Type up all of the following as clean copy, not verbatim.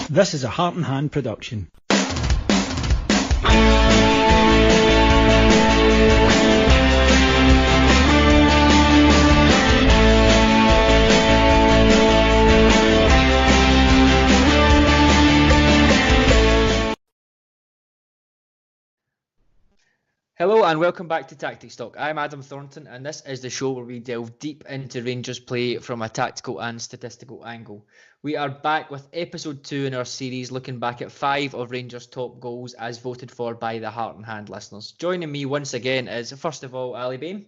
This is a Heart and Hand production. Hello and welcome back to Tactics Talk. I'm Adam Thornton and this is the show where we delve deep into Rangers play from a tactical and statistical angle. We are back with episode 2 in our series looking back at 5 of Rangers' top goals as voted for by the Heart and Hand listeners. Joining me once again is, first of all, Bain.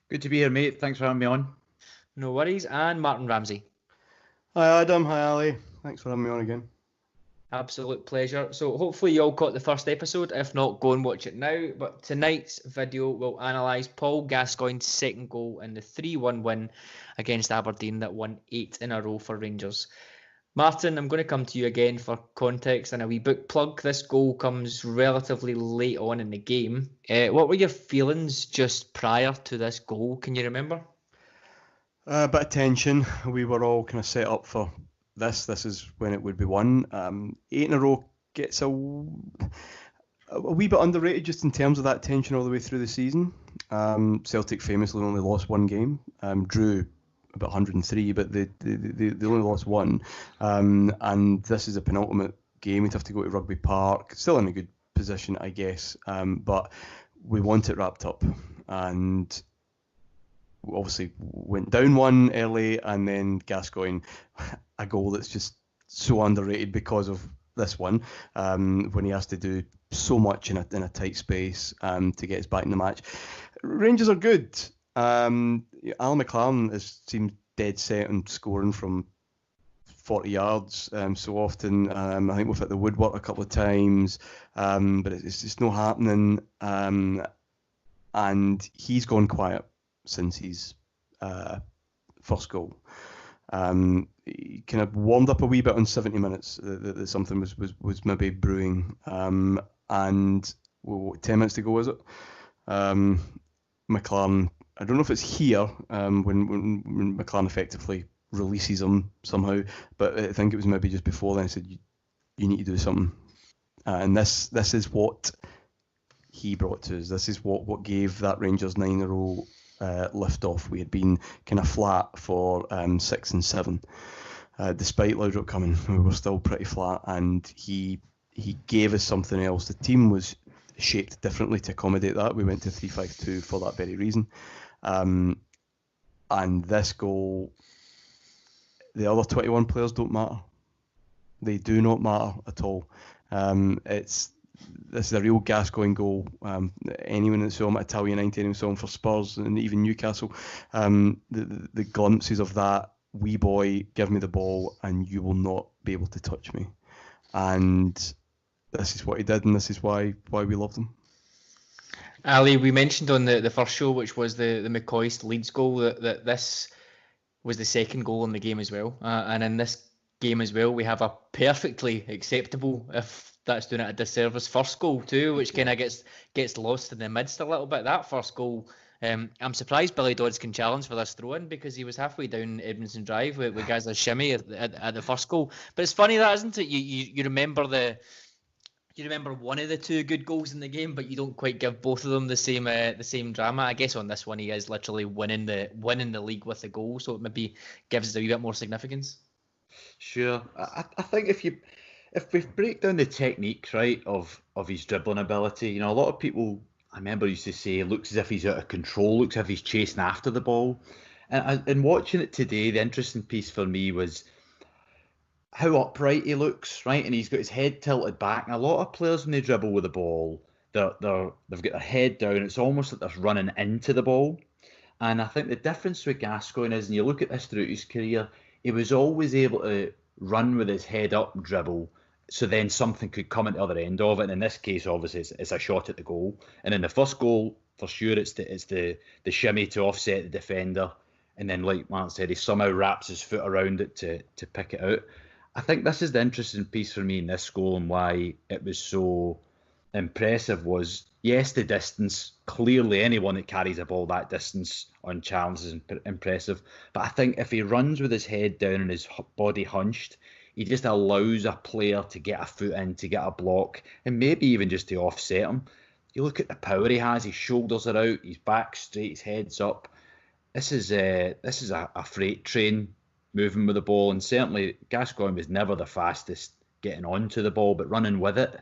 Good to be here, mate. Thanks for having me on. No worries. And Martyn Ramsay. Hi Adam, hi Ali. Thanks for having me on again. Absolute pleasure. So hopefully you all caught the first episode. If not, go and watch it now. But tonight's video will analyse Paul Gascoigne's second goal in the 3-1 win against Aberdeen that won 8 in a row for Rangers. Martyn, I'm going to come to you again for context and a wee book plug. This goal comes relatively late on in the game. What were your feelings just prior to this goal? Can you remember? A bit of tension. We were all kind of set up for this is when it would be won. 8 in a row gets a wee bit underrated just in terms of that tension all the way through the season. Celtic famously only lost one game, drew about 103, but they only lost one. And this is a penultimate game. We'd have to go to Rugby Park, still in a good position, I guess. But we want it wrapped up, and obviously went down one early, and then Gascoigne, a goal that's just so underrated because of this one, when he has to do so much in a tight space to get us back in the match. Rangers are good. Alan McLaren seems dead set on scoring from 40 yards so often. I think we've hit the woodwork a couple of times, but it's just not happening. And he's gone quiet since his first goal. He kind of warmed up a wee bit on 70 minutes that something was maybe brewing, and 10 minutes to go, was it? McLaren, I don't know if it's here when McLaren effectively releases him somehow, but I think it was maybe just before then. He said, you need to do something, and this is what he brought to us. This is what gave that Rangers 9 in a row lift off. We had been kind of flat for 6 and 7, despite Laudrup coming. We were still pretty flat, and he gave us something else. The team was shaped differently to accommodate that. We went to 3-5-2 for that very reason. And this goal, the other 21 players don't matter. They do not matter at all. This is a real Gascoigne goal. Anyone that saw him at Italia United, anyone saw him for Spurs and even Newcastle, the glimpses of that wee boy, give me the ball and you will not be able to touch me. And this is what he did, and this is why we loved him. Ali, we mentioned on the first show, which was the McCoist Leeds goal, that this was the second goal in the game as well. And in this game as well, we have a perfectly acceptable, if that's doing it a disservice, first goal too, which kind of gets lost in the midst a little bit. That first goal, I'm surprised Billy Dodds can challenge for this throw-in, because he was halfway down Edmondson Drive with Gazza shimmy at the first goal. But it's funny that, isn't it? You remember one of the two good goals in the game, but you don't quite give both of them the same drama. I guess on this one he is literally winning the league with the goal, so it maybe gives it a wee bit more significance. Sure. I think if we break down the techniques, right, of his dribbling ability, a lot of people, I remember, used to say, looks as if he's out of control, looks as if he's chasing after the ball. And watching it today, the interesting piece for me was how upright he looks, right? And he's got his head tilted back. And a lot of players, when they dribble with the ball, they've got their head down. It's almost like they're running into the ball. And I think the difference with Gascoigne is, and you look at this throughout his career, he was always able to run with his head up, dribble, so then something could come at the other end of it. And in this case, obviously, it's a shot at the goal. And in the first goal, for sure, it's the shimmy to offset the defender. And then, like Mark said, he somehow wraps his foot around it to pick it out. I think this is the interesting piece for me in this goal, and why it was so impressive was, yes, the distance. Clearly, anyone that carries a ball that distance on challenge is impressive. But I think if he runs with his head down and his body hunched, he just allows a player to get a foot in, to get a block, and maybe even just to offset him. You look at the power he has, his shoulders are out, his back straight, his head's up. This is a freight train moving with the ball, and certainly Gascoigne was never the fastest getting onto the ball, but running with it,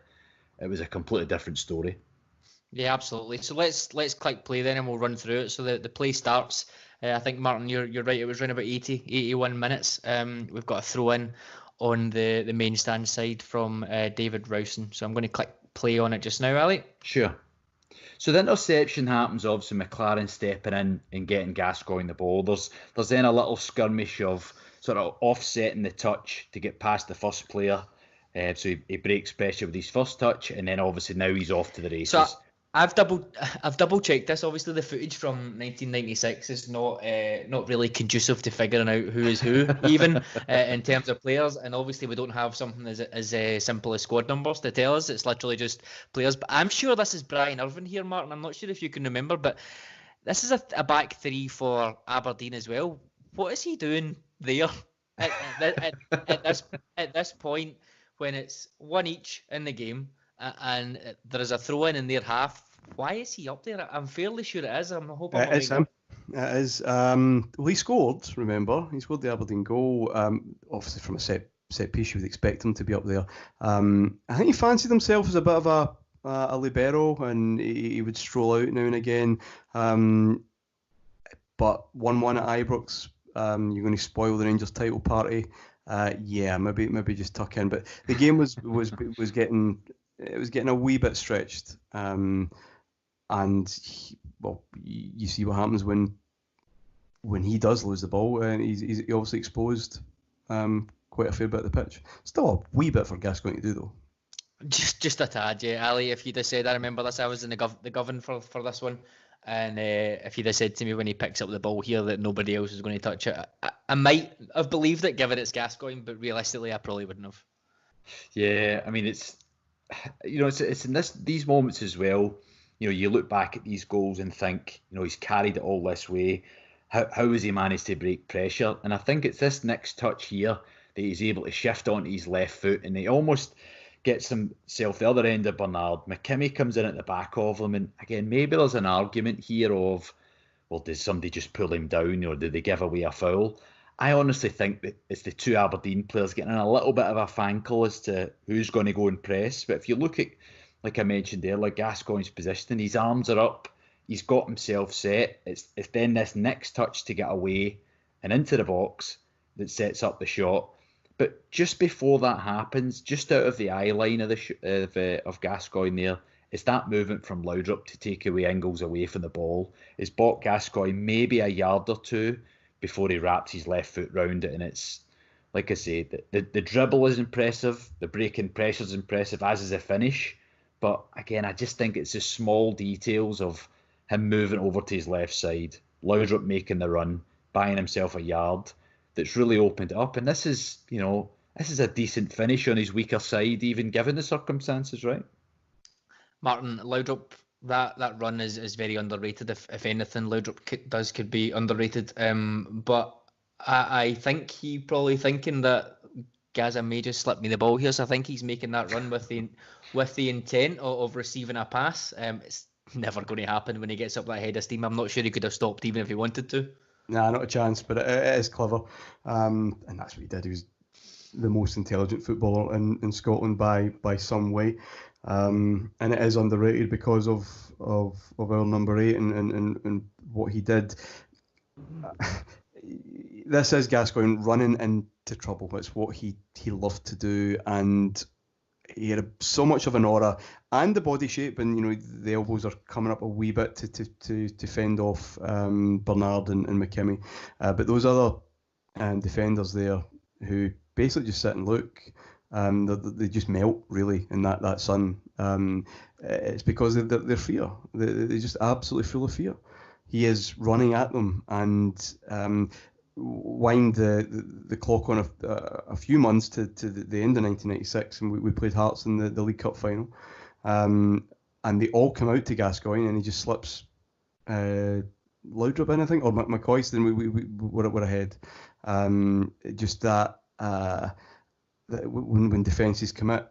it was a completely different story. Yeah, absolutely. So let's click play then, and we'll run through it. So the play starts. I think, Martyn, you're right. It was around about 81 minutes. We've got a throw in on the main stand side from David Rowson. So I'm going to click play on it just now, Ali. Sure. So the interception happens, obviously McLaren stepping in and getting Gascoigne the ball. There's then a little skirmish of sort of offsetting the touch to get past the first player. So he breaks pressure with his first touch, and then obviously now he's off to the races. So I've double checked this. Obviously, the footage from 1996 is not really conducive to figuring out who is who, even in terms of players. And obviously, we don't have something as simple as squad numbers to tell us. It's literally just players. But I'm sure this is Brian Irvine here, Martyn. I'm not sure if you can remember, but this is a back three for Aberdeen as well. What is he doing there at this point when it's one each in the game? And there is a throw in their half. Why is he up there? I'm fairly sure it is. I'm hoping it's him. It is. Well, he scored. Remember, he scored the Aberdeen goal. Obviously, from a set piece, you would expect him to be up there. I think he fancied himself as a bit of a libero, and he would stroll out now and again. But 1-1 at Ibrox. You're going to spoil the Rangers title party. Yeah, maybe just tuck in. But the game was getting. It was getting a wee bit stretched, and you see what happens when he does lose the ball, and he's obviously exposed quite a fair bit of the pitch. Still a wee bit for Gascoigne to do though. Just a tad, yeah. Ali, if you'd have said, I remember this, I was in the govern for this one, and if you'd have said to me when he picks up the ball here that nobody else is going to touch it, I might have believed it given it's Gascoigne, but realistically I probably wouldn't have. Yeah, I mean it's in these moments as well. You look back at these goals and think, he's carried it all this way. How has he managed to break pressure? And I think it's this next touch here that he's able to shift onto his left foot, and he almost gets himself the other end of Bernard. McKimmie comes in at the back of him, and again, maybe there's an argument here of, well, did somebody just pull him down, or did they give away a foul? I honestly think that it's the two Aberdeen players getting in a little bit of a fankle as to who's going to go and press. But if you look at, like I mentioned earlier, Gascoigne's positioning, his arms are up, he's got himself set. It's then this next touch to get away and into the box that sets up the shot. But just before that happens, just out of the eye line of Gascoigne there, is that movement from Laudrup to take away Ingles away from the ball. It's bought Gascoigne maybe a yard or two before he wraps his left foot round it, and it's like I say, the dribble is impressive, the breaking pressure is impressive, as is the finish. But again, I just think it's the small details of him moving over to his left side, Laudrup making the run, buying himself a yard, that's really opened it up. And this is a decent finish on his weaker side, even given the circumstances, right? Martyn, Laudrup, that run is very underrated. If anything, Laudrup could be underrated. But I think he probably thinking that Gazza may just slip me the ball here. So I think he's making that run with the intent of receiving a pass. It's never going to happen when he gets up that head of steam. I'm not sure he could have stopped even if he wanted to. Nah, not a chance. But it is clever, and that's what he did. He was the most intelligent footballer in Scotland by some way. And it is underrated because of our number 8 and what he did. This is Gascoigne running into trouble. It's what he loved to do, and he had so much of an aura and the body shape, and the elbows are coming up a wee bit to fend off Bernard and McKimmie. But those other defenders there who basically just sit and look. They just melt really in that sun. It's because they're fear. They're just absolutely full of fear. He is running at them, and wind the clock on a few months to the end of 1996, and we played Hearts in the League Cup final, and they all come out to Gascoigne, and he just slips Laudrup in, I think, or McCoist, and we're ahead. Just that. that when defences commit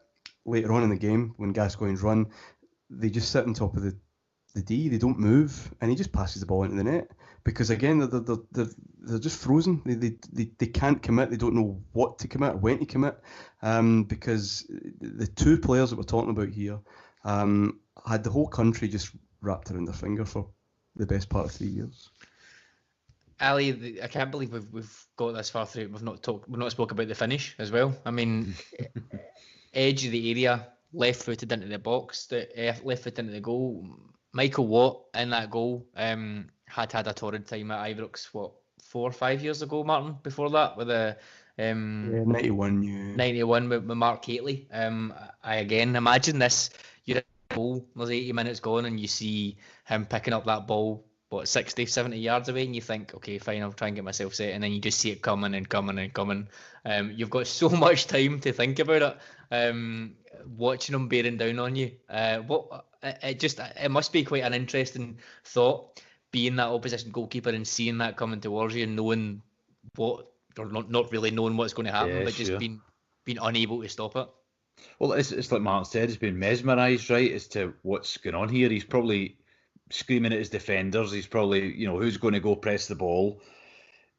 later on in the game, when Gascoigne's run, they just sit on top of the D. They don't move, and he just passes the ball into the net because again they're just frozen. They can't commit. They don't know what to commit or when to commit, because the two players that we're talking about here had the whole country just wrapped around their finger for the best part of 3 years. Ali, I can't believe we've got this far through. We've not spoke about the finish as well. I mean, edge of the area, left-footed into the box, left-footed into the goal. Michael Watt in that goal had a torrid time at Ibrox, 4 or 5 years ago, Martyn, before that, with a 91, 91 with Mark Hateley. I again imagine this, you're at the goal, there's 80 minutes gone, and you see him picking up that ball, 60, 70 yards away, and you think, okay, fine, I'll try and get myself set, and then you just see it coming and coming and coming. You've got so much time to think about it. Watching him bearing down on you, it must be quite an interesting thought, being that opposition goalkeeper and seeing that coming towards you and knowing what, or not really knowing what's going to happen, but just being unable to stop it. Well, it's like Martyn said, he's been mesmerised, right, as to what's going on here. He's probably screaming at his defenders. He's probably, who's going to go press the ball.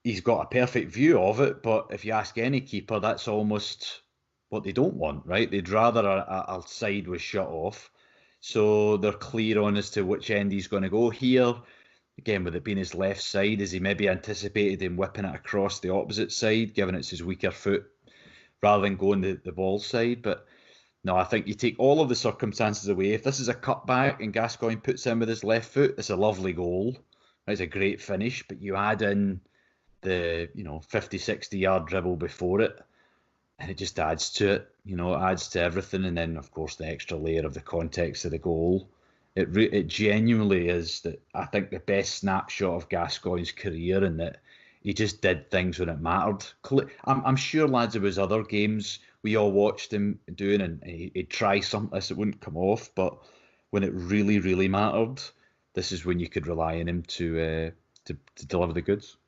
He's got a perfect view of it, but if you ask any keeper, that's almost what they don't want, right? They'd rather a side was shut off. So they're clear on as to which end he's going to go here. Again, with it being his left side, as he maybe anticipated him whipping it across the opposite side, given it's his weaker foot, rather than going the ball side. But no, I think you take all of the circumstances away. If this is a cutback and Gascoigne puts in with his left foot, it's a lovely goal. It's a great finish, but you add in the 50, 60 yard dribble before it, and it just adds to it. It adds to everything. And then, of course, the extra layer of the context of the goal. It genuinely is, that I think, the best snapshot of Gascoigne's career, in that he just did things when it mattered. I'm sure, lads, there was other games we all watched him doing, and he'd try something, it wouldn't come off. But when it really, really mattered, this is when you could rely on him to deliver the goods.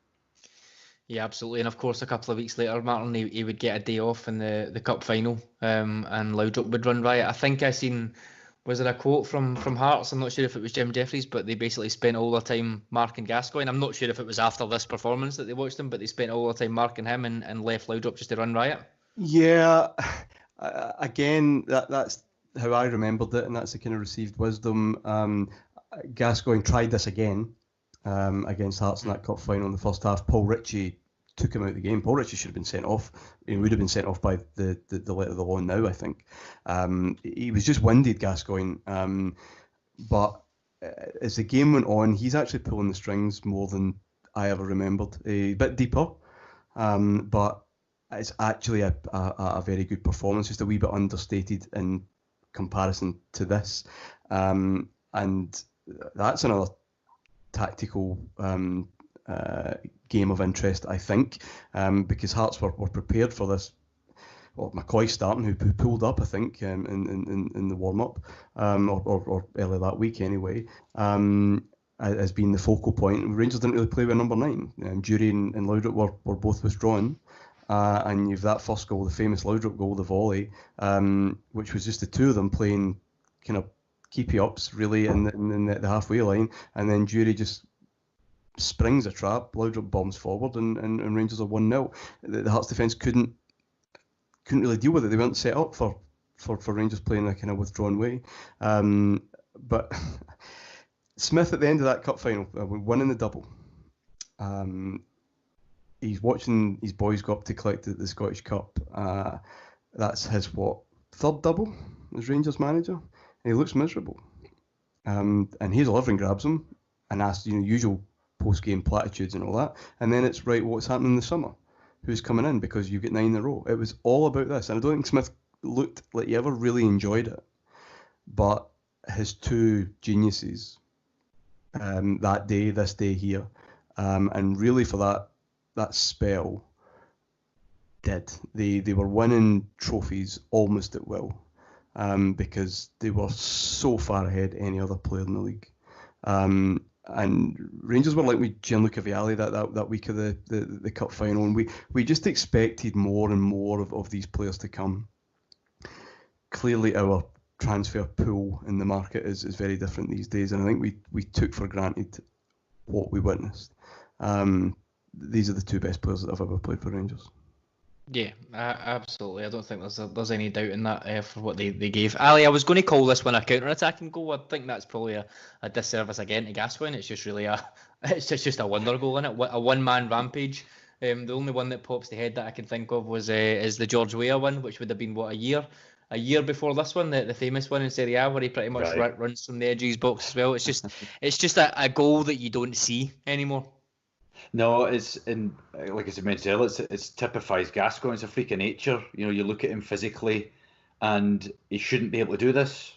Yeah, absolutely. And of course, a couple of weeks later, Martyn, he would get a day off in the cup final, and Laudrup would run riot. I think I seen, was it a quote from Hearts? I'm not sure if it was Jim Jeffries, but they basically spent all their time marking Gascoigne. I'm not sure if it was after this performance that they watched him, but they spent all their time marking him and left Laudrup just to run riot. Yeah, again, that's how I remembered it, and that's the kind of received wisdom. Gascoigne tried this again against Hearts in that cup final in the first half. Paul Ritchie took him out of the game. Paul Ritchie should have been sent off. He would have been sent off by the letter of the law now, I think. He was just winded, Gascoigne. But as the game went on, he's actually pulling the strings more than I ever remembered. A bit deeper, but it's actually a very good performance, just a wee bit understated in comparison to this. And that's another tactical game of interest, I think, because Hearts were prepared for this. Well, McCoy starting, who pulled up, I think, in the warm-up, or early that week anyway, has been the focal point. Rangers didn't really play with number 9. Jury and Laudrup were both withdrawn. And you've that first goal, the famous Laudrup goal, the volley, which was just the two of them playing kind of keepy-ups, really, in the halfway line, and then Jury just springs a trap, Laudrup bombs forward, and Rangers are 1-0. The Hearts defence couldn't really deal with it. They weren't set up for Rangers playing a kind of withdrawn way. But Smith, at the end of that cup final, winning the double, he's watching his boys go up to collect the Scottish Cup. That's his, third double as Rangers manager? And he looks miserable. And Hazel Irving grabs him and asks, usual post-game platitudes and all that. And then it's, right, what's happening in the summer? Who's coming in? Because you get 9 in a row. It was all about this. And I don't think Smith looked like he ever really enjoyed it. But his two geniuses, that day, this day here, and really for that spell, they were winning trophies almost at will, because they were so far ahead any other player in the league. And Rangers were like with Gianluca Vialli that week of the cup final, and we just expected more and more of these players to come. Clearly, our transfer pool in the market is very different these days, and I think we took for granted what we witnessed. These are the two best players that have ever played for Rangers. Yeah, absolutely. I don't think there's any doubt in that for what they gave. Ali, I was going to call this one a counter-attacking goal. I think that's probably a disservice again to Gascoigne. It's just really it's just a wonder goal, isn't it? A one-man rampage. The only one that pops to head that I can think of is the George Weah one, which would have been a year before this one, the famous one in Serie A, where he pretty much runs from the edge of his box as well. It's just a goal that you don't see anymore. No, like I said mentioned earlier, it typifies Gascoigne. It's a freak of nature. You know, you look at him physically, and he shouldn't be able to do this,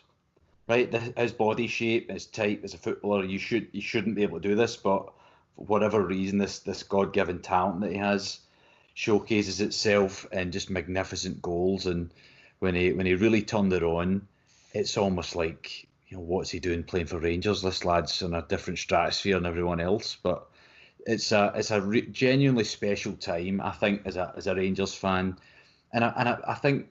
right? His body shape, his type as a footballer, he shouldn't be able to do this. But for whatever reason, this God-given talent that he has showcases itself in just magnificent goals. And when he really turned it on, it's almost like, you know, what's he doing playing for Rangers? This lad's in a different stratosphere than everyone else, but. It's a genuinely special time, I think, as a Rangers fan, and I think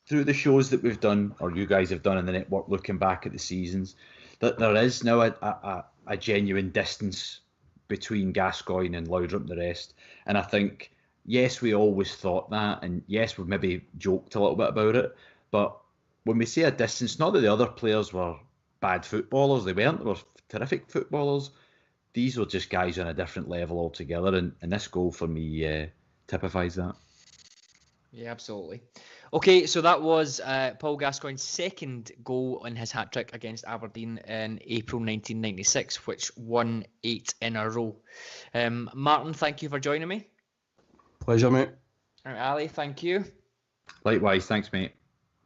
through the shows that we've done, or you guys have done in the network, looking back at the seasons, that there is now a genuine distance between Gascoigne and Laudrup and the rest. And I think, yes, we always thought that, and yes, we've maybe joked a little bit about it, but when we say a distance, not that the other players were bad footballers, they weren't, they were terrific footballers. These were just guys on a different level altogether, and this goal for me typifies that. Yeah, absolutely. Okay, so that was Paul Gascoigne's second goal in his hat-trick against Aberdeen in April 1996, which won 8 in a row. Martyn, thank you for joining me. Pleasure, mate. All right, Ali, thank you. Likewise, thanks, mate.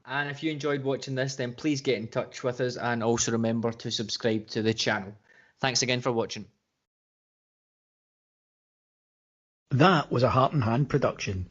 And if you enjoyed watching this, then please get in touch with us, and also remember to subscribe to the channel. Thanks again for watching. That was a Heart and Hand production.